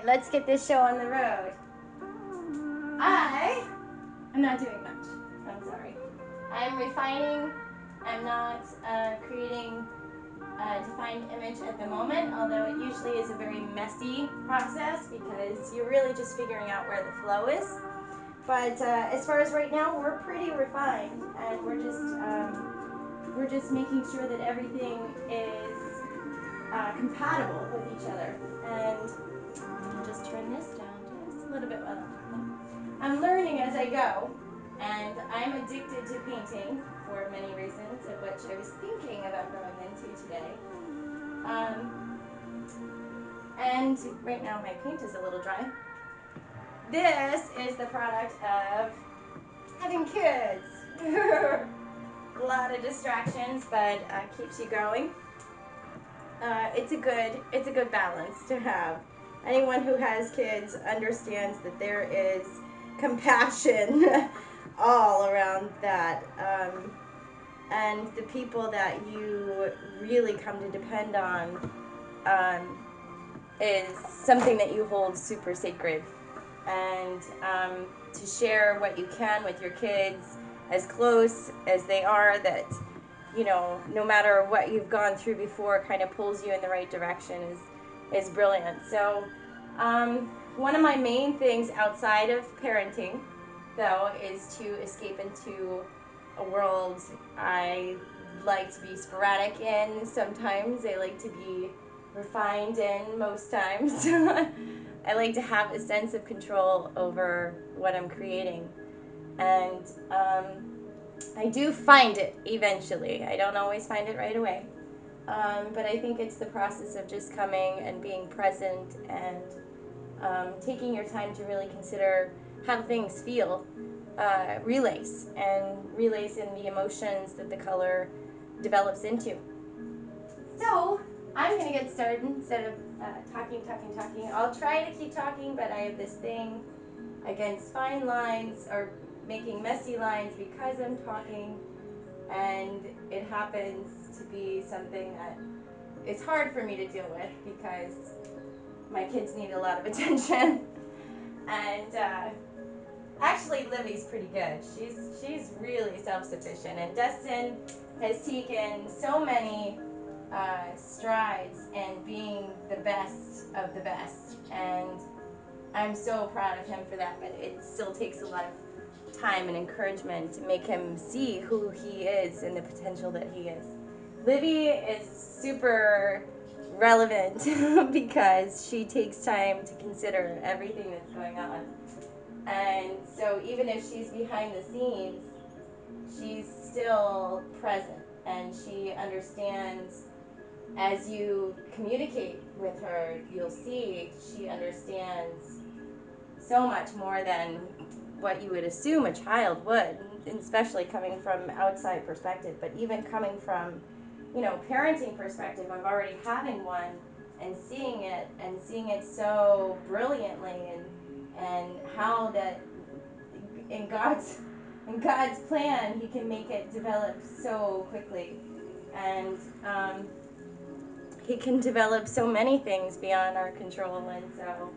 let's get this show on the road. I'm not doing much. I'm sorry. I'm refining. I'm not creating a defined image at the moment, although it usually is a very messy process because you're really just figuring out where the flow is. But as far as right now, we're pretty refined, and we're just making sure that everything is compatible with each other. And I'll just turn this down just a little bit while I'm talking. I'm learning as I go, and I'm addicted to painting for many reasons, of which I was thinking about going into today. And right now my paint is a little dry. This is the product of having kids. A lot of distractions, but keeps you going. It's a good balance to have. Anyone who has kids understands that there is compassion all around that. And the people that you really come to depend on is something that you hold super sacred. And to share what you can with your kids as close as they are, that, you know, no matter what you've gone through before, kind of pulls you in the right direction is brilliant. So one of my main things outside of parenting, though, is to escape into a world I like to be sporadic in. Sometimes I like to be refined in, most times. I like to have a sense of control over what I'm creating. And I do find it eventually. I don't always find it right away. But I think it's the process of just coming and being present and taking your time to really consider how things feel. Relays in the emotions that the color develops into. So I'm going to get started instead of talking. I'll try to keep talking, but I have this thing against fine lines or making messy lines because I'm talking, and it happens to be something that is hard for me to deal with because my kids need a lot of attention. And actually, Livy's pretty good. She's really self-sufficient, and Dustin has taken so many strides in being the best of the best, and I'm so proud of him for that. But it still takes a lot of time and encouragement to make him see who he is and the potential that he is. Livy is super relevant because she takes time to consider everything that's going on. And so even if she's behind the scenes, she's still present, and she understands. As you communicate with her, you'll see she understands so much more than what you would assume a child would, especially coming from outside perspective. But even coming from, you know, parenting perspective of already having one and seeing it so brilliantly, and how that in God's plan He can make it develop so quickly, and He can develop so many things beyond our control. And so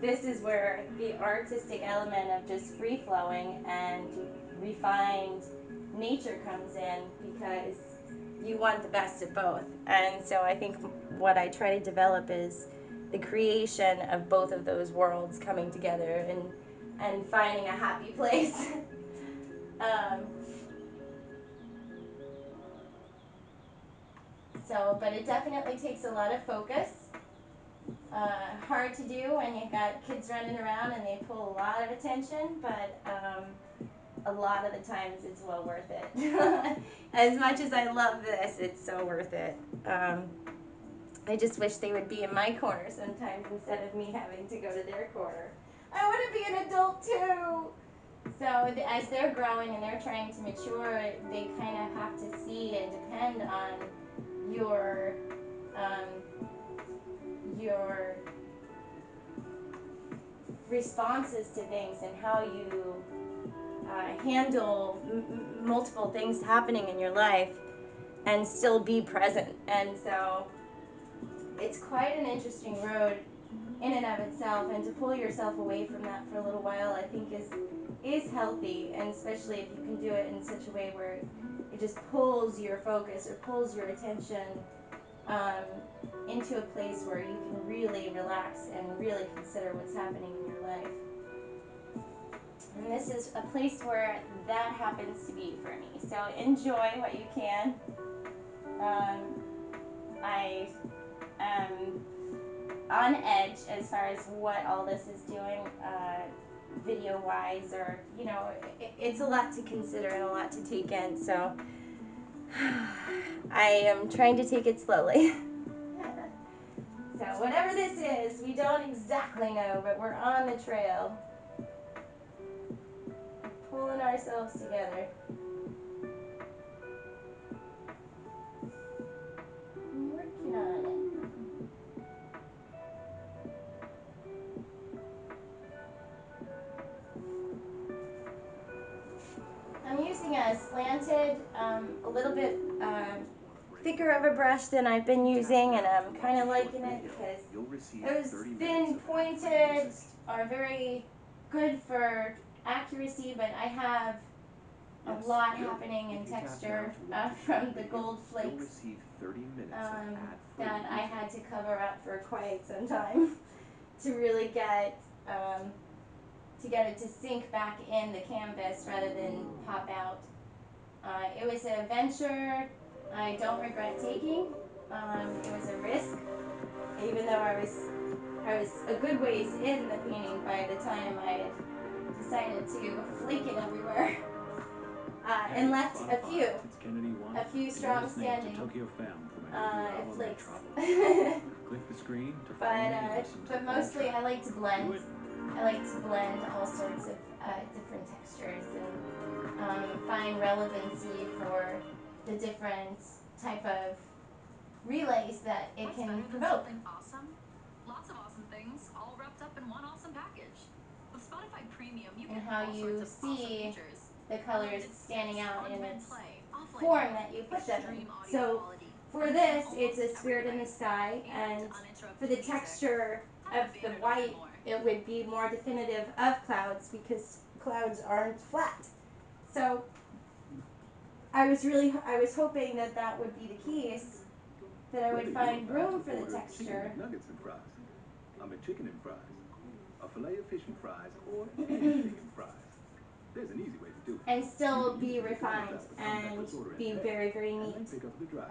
this is where the artistic element of just free flowing and refined nature comes in, because you want the best of both. And so I think what I try to develop is the creation of both of those worlds coming together and finding a happy place. But it definitely takes a lot of focus. Hard to do when you've got kids running around and they pull a lot of attention, but a lot of the times it's well worth it. As much as I love this, it's so worth it. I just wish they would be in my corner sometimes instead of me having to go to their corner. I want to be an adult too. So as they're growing and they're trying to mature, they kind of have to see and depend on your responses to things and how you handle multiple things happening in your life and still be present. And so it's quite an interesting road in and of itself, and to pull yourself away from that for a little while, I think is healthy, and especially if you can do it in such a way where it just pulls your focus or pulls your attention um, into a place where you can really relax and really consider what's happening in your life. And this is a place where that happens to be for me. So enjoy what you can. I am on edge as far as what all this is doing, video wise, or it's a lot to consider and a lot to take in. So I am trying to take it slowly. So whatever this is, we don't exactly know, but we're on the trail, pulling ourselves together. I'm working on it. I'm using a slanted, a little bit thicker of a brush than I've been using, and I'm kind of liking it because those thin pointed are very good for accuracy, but I have a lot happening in texture from the gold flakes that I had to cover up for quite some time to really get it to sink back in the canvas rather than pop out. It was a venture I don't regret taking. It was a risk, even though I was a good ways in the painting by the time I had decided to flake it everywhere. And left a few strong standing flakes. But mostly I like to blend. I like to blend all sorts of different textures and find relevancy for the different type of relays that it can provoke. Something awesome? Lots of awesome things, all wrapped up in one awesome package. With Spotify Premium, you And get how all you sorts of awesome see features. the colors Unlimited standing skips, out in on-demand its play, offline form pairing, that you put them in. extreme audio So quality, for and this, almost it's a every spirit in the device. sky, and for uninterrupted the music. texture of Haven't the been it on white, more. it would be more definitive of clouds because clouds aren't flat. So I was hoping that that would be the case, that I would find room for the texture. Nuggets and fries. Chicken and fries. A fillet of fish and fries, or chicken fries. There's an easy way to do it. And still be refined and be very, very neat. Pick up the drive.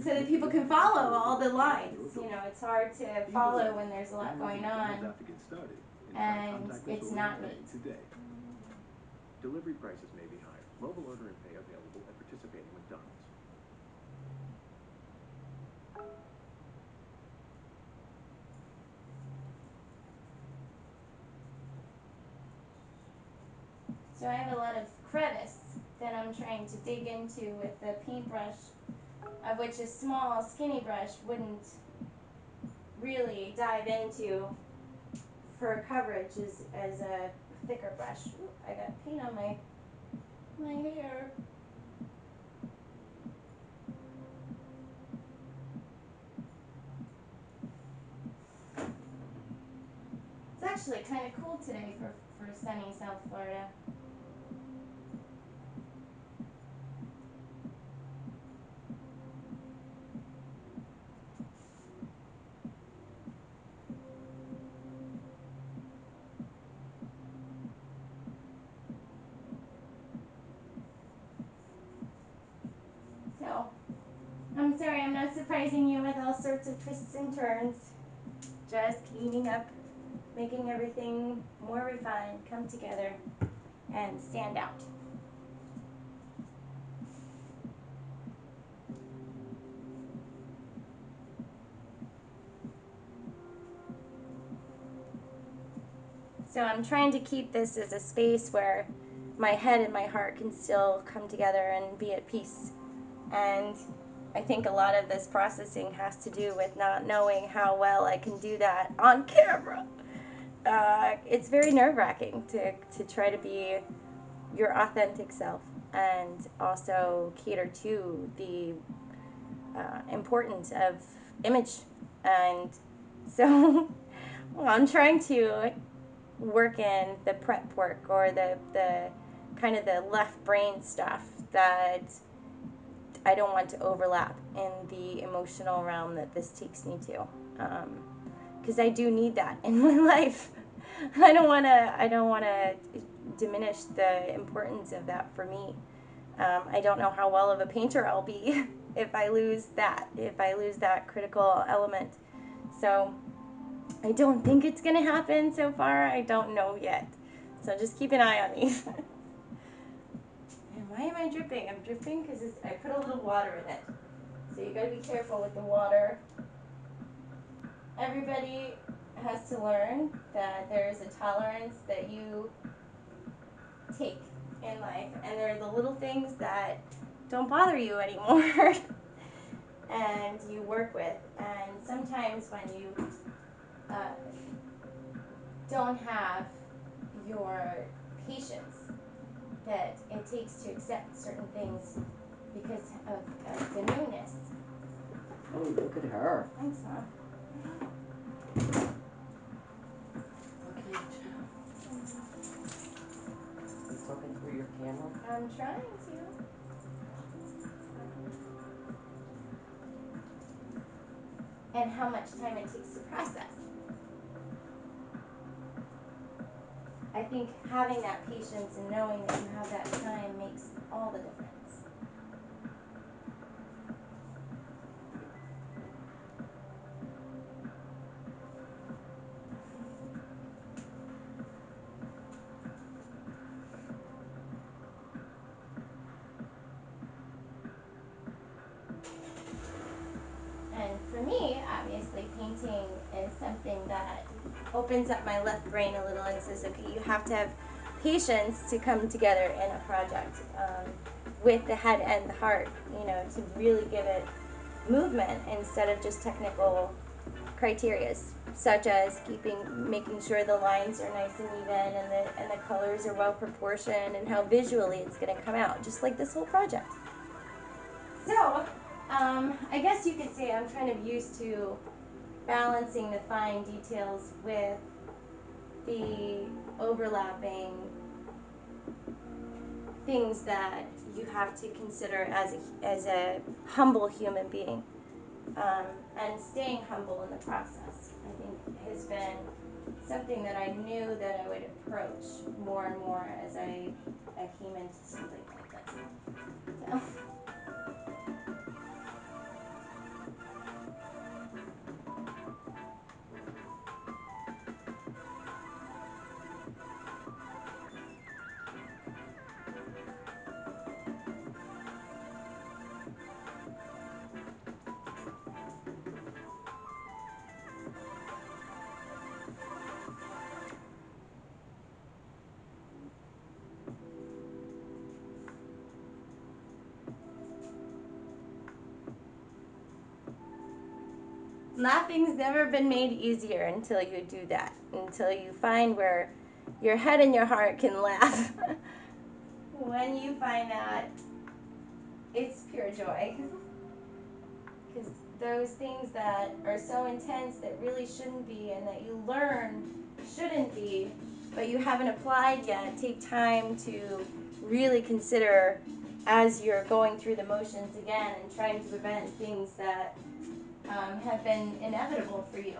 So that people can follow all the lines. It's hard to follow when there's a lot going on and it's not neat. Delivery prices may be higher. Mobile order and pay available at participating McDonald's. So I have a lot of crevice that I'm trying to dig into with the paintbrush, of which a small, skinny brush wouldn't really dive into for coverage as a thicker brush. Ooh, I got paint on my hair. It's actually kind of cool today for sunny South Florida. So, I'm sorry I'm not surprising you with all sorts of twists and turns. Just cleaning up, making everything more refined, come together, and stand out. So I'm trying to keep this as a space where my head and my heart can still come together and be at peace. And I think a lot of this processing has to do with not knowing how well I can do that on camera. It's very nerve-wracking to try to be your authentic self and also cater to the importance of image and So well, I'm trying to work in the prep work or the kind of the left brain stuff that I don't want to overlap in the emotional realm that this takes me to, because I do need that in my life. I don't want to diminish the importance of that for me. I don't know how well of a painter I'll be if I lose that critical element. So I don't think it's going to happen so far. I don't know yet. So just keep an eye on me. And why am I dripping? I'm dripping because I put a little water in it. So you got to be careful with the water. Everybody has to learn that there's a tolerance that you take in life, and there are the little things that don't bother you anymore and you work with. And sometimes when you uh, don't have your patience that it takes to accept certain things because of the newness. Oh, look at her. Thanks, Mom. Okay, Jeff. You talking through your camera? I'm trying to. And how much time it takes to process. I think having that patience and knowing that you have that time makes all the difference. And for me, obviously, painting is something that opens up my left brain a little and says, okay, you have to have patience to come together in a project with the head and the heart, to really give it movement instead of just technical criteria, such as making sure the lines are nice and even and the colors are well proportioned and how visually it's going to come out, just like this whole project. So, I guess you could say I'm kind of used to balancing the fine details with the overlapping things that you have to consider as a humble human being. And staying humble in the process, I think, has been something that I knew that I would approach more and more as I came into something like this. So. Laughing's never been made easier until you do that, until you find where your head and your heart can laugh. When you find that, it's pure joy. Because those things that are so intense that really shouldn't be and that you learn shouldn't be, but you haven't applied yet, take time to really consider as you're going through the motions again and trying to prevent things that have been inevitable for you.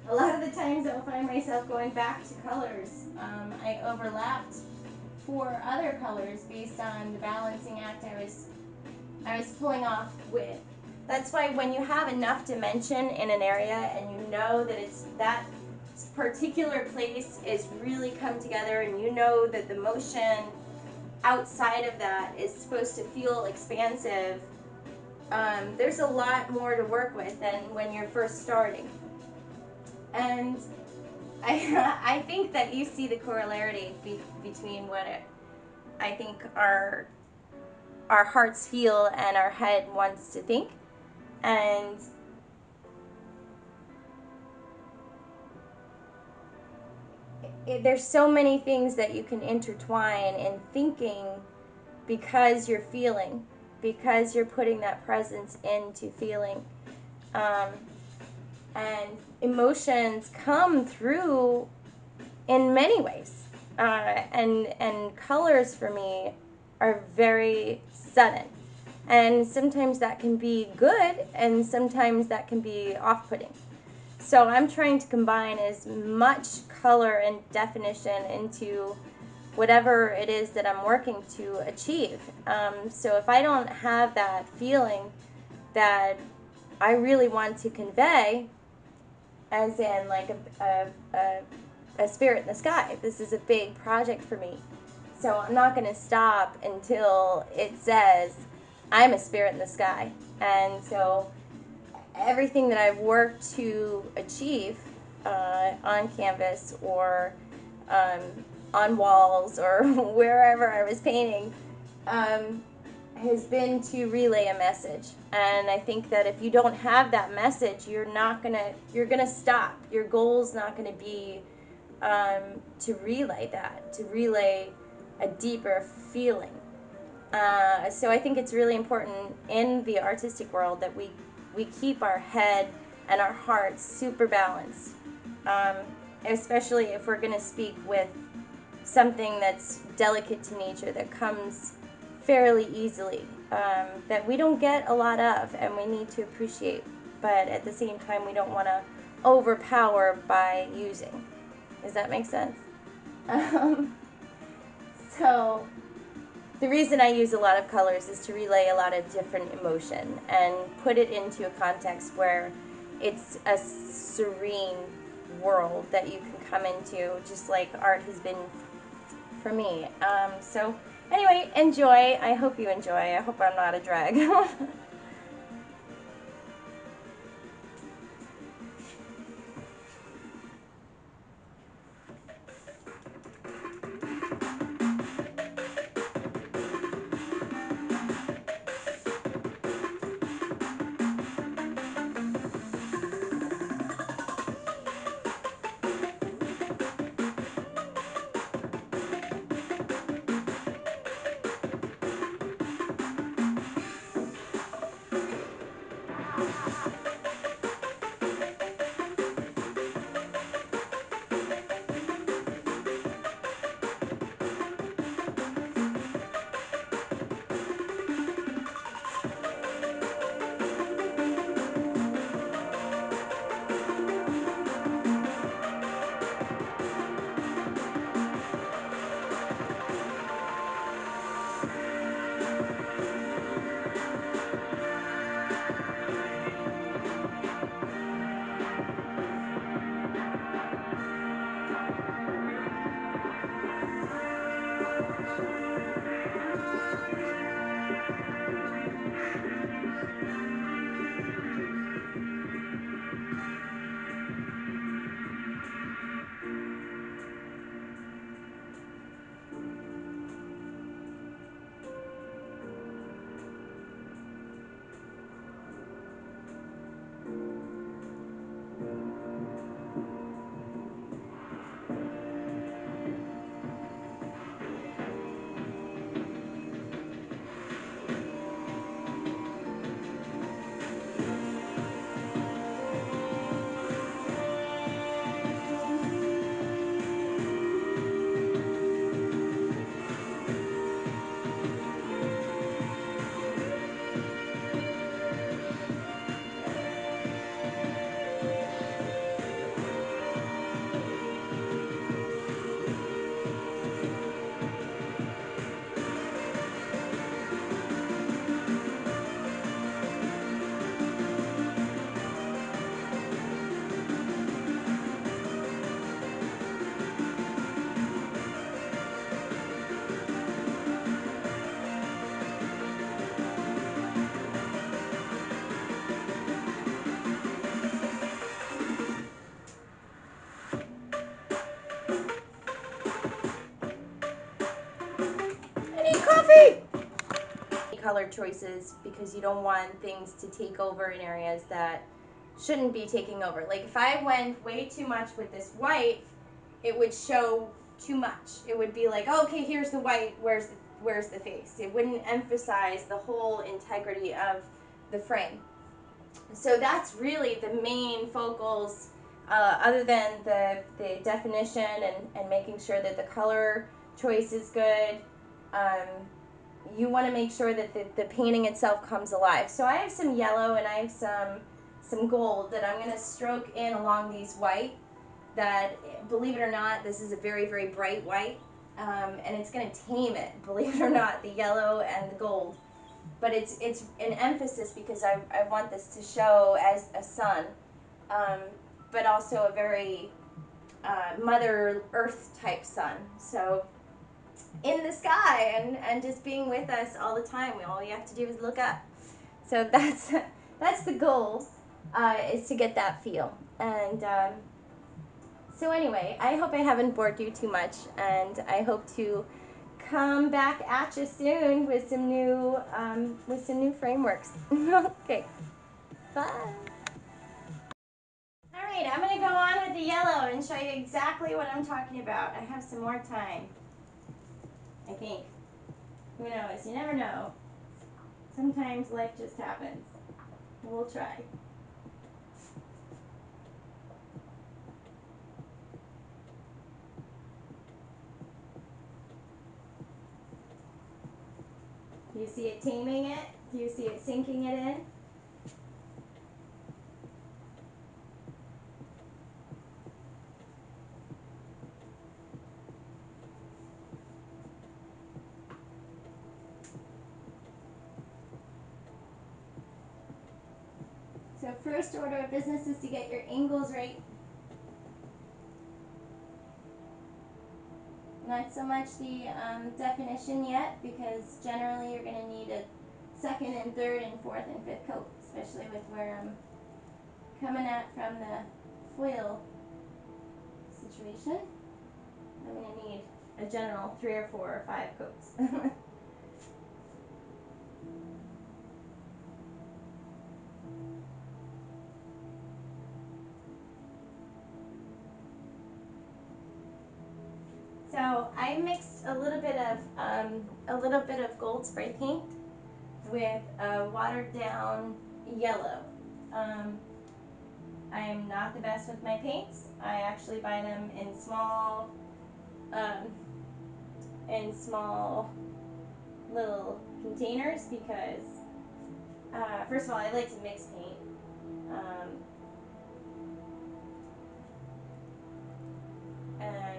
A lot of the times I'll find myself going back to colors. I overlapped 4 other colors based on the balancing act I was pulling off with. That's why when you have enough dimension in an area and you know that it's that particular place is really come together and you know that the motion outside of that is supposed to feel expansive, there's a lot more to work with than when you're first starting. And I think that you see the corollary between what I think our hearts feel and our head wants to think. And there's so many things that you can intertwine in thinking, because you're feeling, because you're putting that presence into feeling. Um, and emotions come through in many ways. And colors for me are very sudden. And sometimes that can be good, and sometimes that can be off putting. So I'm trying to combine as much color and definition into whatever it is that I'm working to achieve. So if I don't have that feeling that I really want to convey, as in like a spirit in the sky, this is a big project for me. So I'm not going to stop until it says, I'm a spirit in the sky. And so everything that I've worked to achieve on canvas or on walls or wherever I was painting has been to relay a message. And I think that if you don't have that message, you're gonna stop. Your goal's not gonna be to relay that, to relay a deeper feeling. So I think it's really important in the artistic world that we keep our head and our hearts super balanced, especially if we're going to speak with something that's delicate to nature, that comes fairly easily, that we don't get a lot of and we need to appreciate, but at the same time we don't want to overpower by using. Does that make sense? So the reason I use a lot of colors is to relay a lot of different emotion and put it into a context where it's a serene world that you can come into, just like art has been for me. So anyway, enjoy. I hope you enjoy. I hope I'm not a drag. Coffee! Color choices, because you don't want things to take over in areas that shouldn't be taking over. Like if I went way too much with this white, it would show too much. It would be like, oh, okay, here's the white, where's the face? It wouldn't emphasize the whole integrity of the frame. So that's really the main focals, other than the definition and making sure that the color choice is good. You want to make sure that the painting itself comes alive. So I have some yellow and I have some gold that I'm going to stroke in along these white. That, believe it or not, this is a very, very bright white, and it's going to tame it, believe it or not, the yellow and the gold. But it's an emphasis because I want this to show as a sun, but also a very Mother Earth type sun. So in the sky and just being with us all the time. All you have to do is look up. So that's the goal, is to get that feel. And so anyway, I hope I haven't bored you too much, and I hope to come back at you soon with some new frameworks. Okay, bye. All right, I'm gonna go on with the yellow and show you exactly what I'm talking about. I have some more time, I think. Who knows? You never know. Sometimes life just happens. We'll try. Do you see it taming it? Do you see it sinking it in? So first order of business is to get your angles right. Not so much the definition yet, because generally you're going to need a second and third and fourth and fifth coat, especially with where I'm coming at from the foil situation. I'm going to need a general 3 or 4 or 5 coats. So I mixed a little bit of gold spray paint with a watered down yellow. I am not the best with my paints. I actually buy them um, in small little containers because first of all, I like to mix paint. And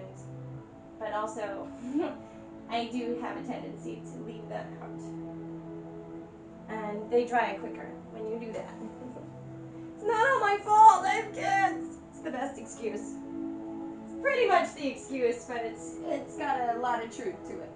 but also I do have a tendency to leave them out, and they dry quicker when you do that. It's not all my fault. I have kids. It's the best excuse. It's pretty much the excuse, but it's got a lot of truth to it.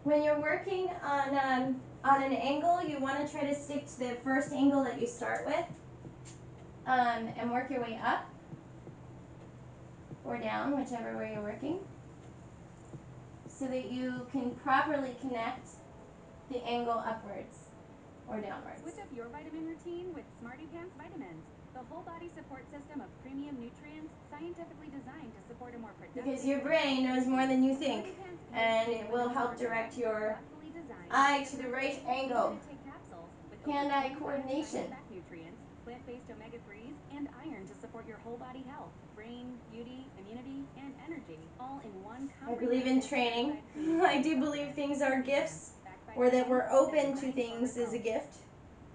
When you're working on an angle, you want to try to stick to the first angle that you start with, and work your way up or down, whichever way you're working, so that you can properly connect the angle upwards or downwards. Switch up your vitamin routine with Smarty Pants Vitamins, the whole body support system of premium nutrients scientifically designed to support a more productive. Because your brain knows more than you think, and it will help direct your eye to the right angle. Hand-eye coordination. Nutrients, plant-based omega-3s, and iron to support your whole body health, brain, beauty, immunity, and energy, all in one. I believe in training. I do believe things are gifts, or that we're open to things as a gift.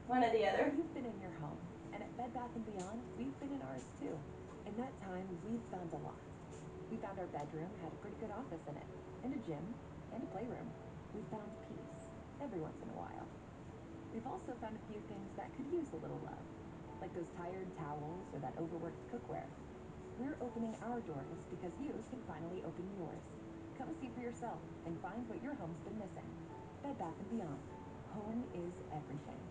One or the other. You've been in your home, and at Bed Bath & Beyond, we've been in ours too. In that time, we've found a lot. We found our bedroom had a pretty good office in it, and a gym, and a playroom. We found peace, every once in a while. We've also found a few things that could use a little love, like those tired towels or that overworked cookware. We're opening our doors because you can finally open yours. Come see for yourself and find what your home's been missing. Bed Bath & Beyond. Home is everything.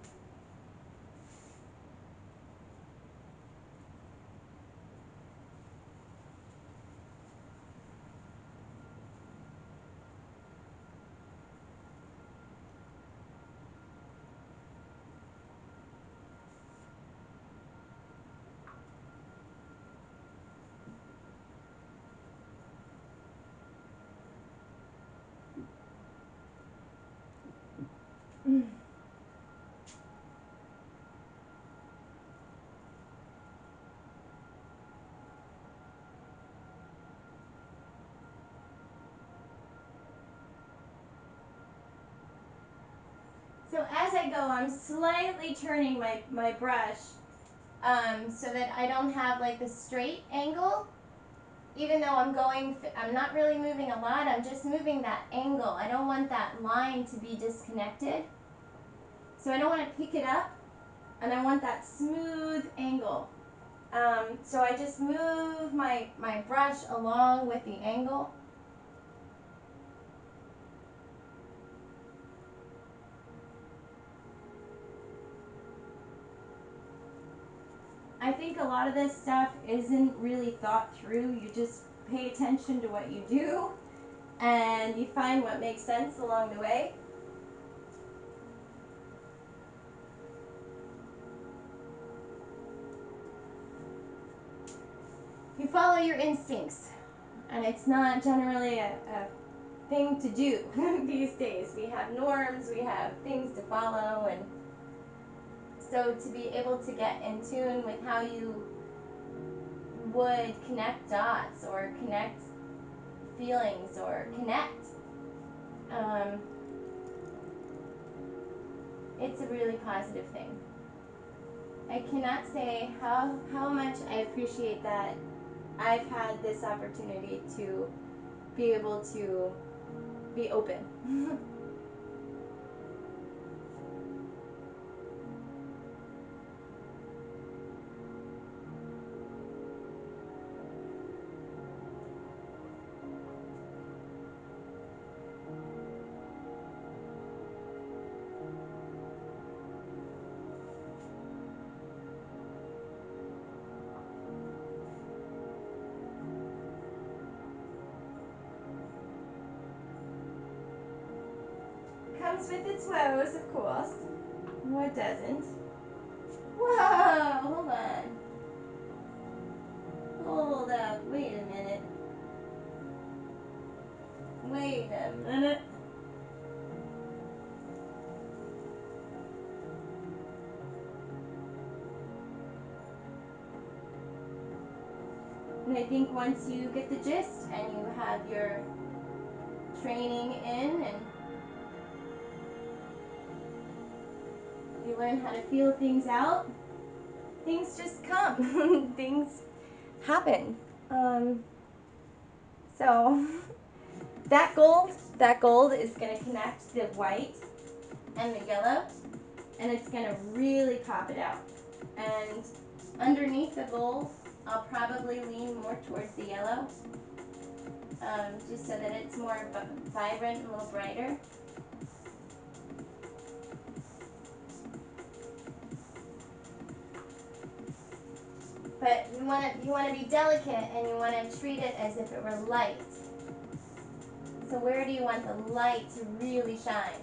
So as I go, I'm slightly turning my brush so that I don't have like the straight angle. Even though I'm not really moving a lot, I'm just moving that angle. I don't want that line to be disconnected. So I don't want to pick it up, and I want that smooth angle. So I just move my brush along with the angle. I think a lot of this stuff isn't really thought through. You just pay attention to what you do, and you find what makes sense along the way. You follow your instincts, and it's not generally a thing to do these days. We have norms, we have things to follow, and so to be able to get in tune with how you would connect dots or connect feelings or connect, it's a really positive thing. I cannot say how much I appreciate that I've had this opportunity to be able to be open. Comes with its woes, of course. What doesn't? Whoa, hold on. Hold up, wait a minute. Wait a minute. And I think once you get the gist and you have your training in and you learn how to feel things out, things just come. Things happen. So that gold is going to connect the white and the yellow, and it's going to really pop it out. And underneath the gold, I'll probably lean more towards the yellow, just so that it's more vibrant and a little brighter. But you want to be delicate, and you want to treat it as if it were light. So where do you want the light to really shine?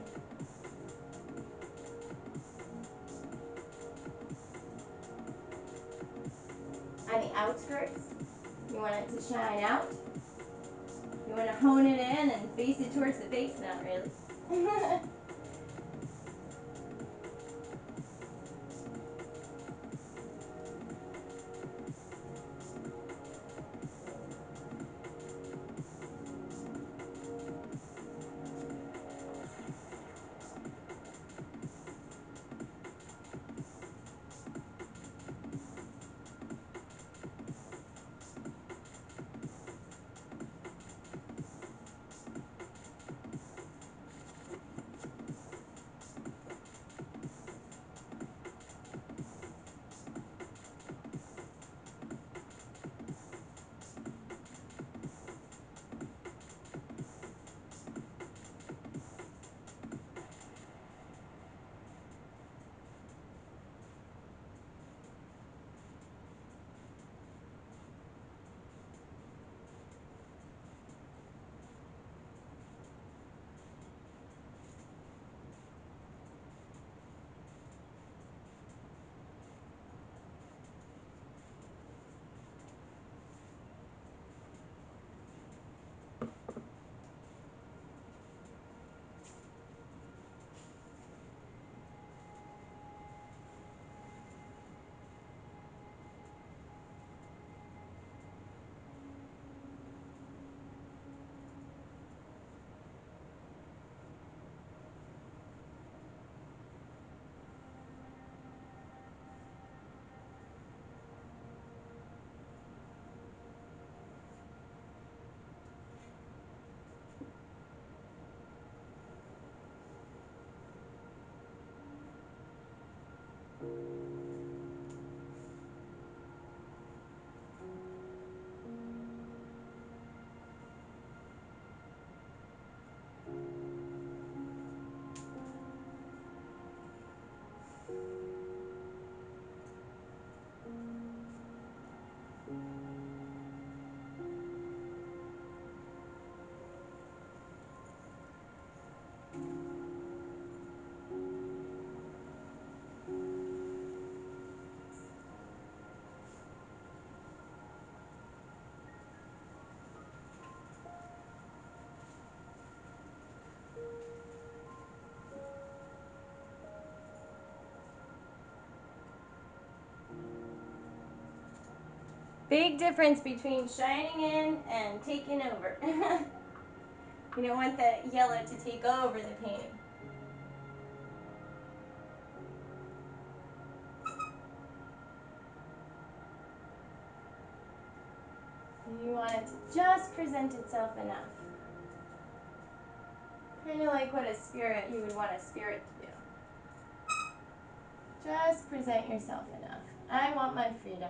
On the outskirts. You want it to shine out. You want to hone it in and face it towards the face, not really. Big difference between shining in and taking over. You don't want the yellow to take over the painting. You want it to just present itself enough. Kind of like what a spirit, you would want a spirit to do. Just present yourself enough. I want my freedom.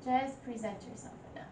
Just present yourself enough.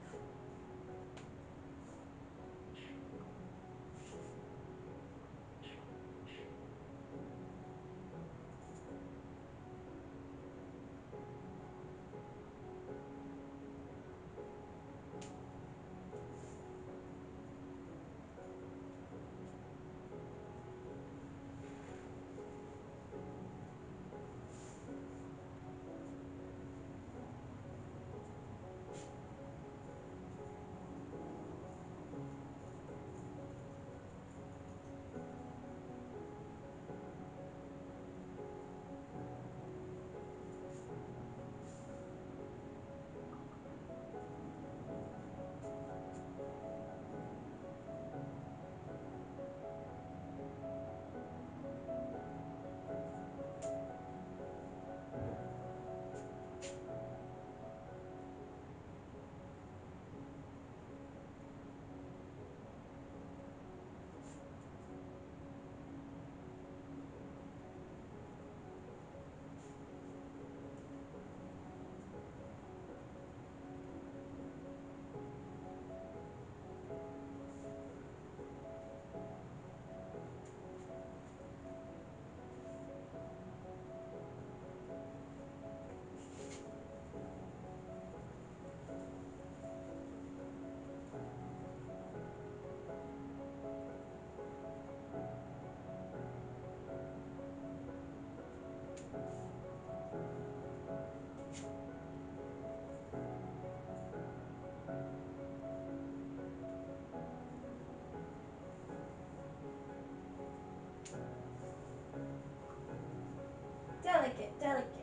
Delicate, delicate.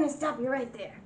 gonna stop you right there.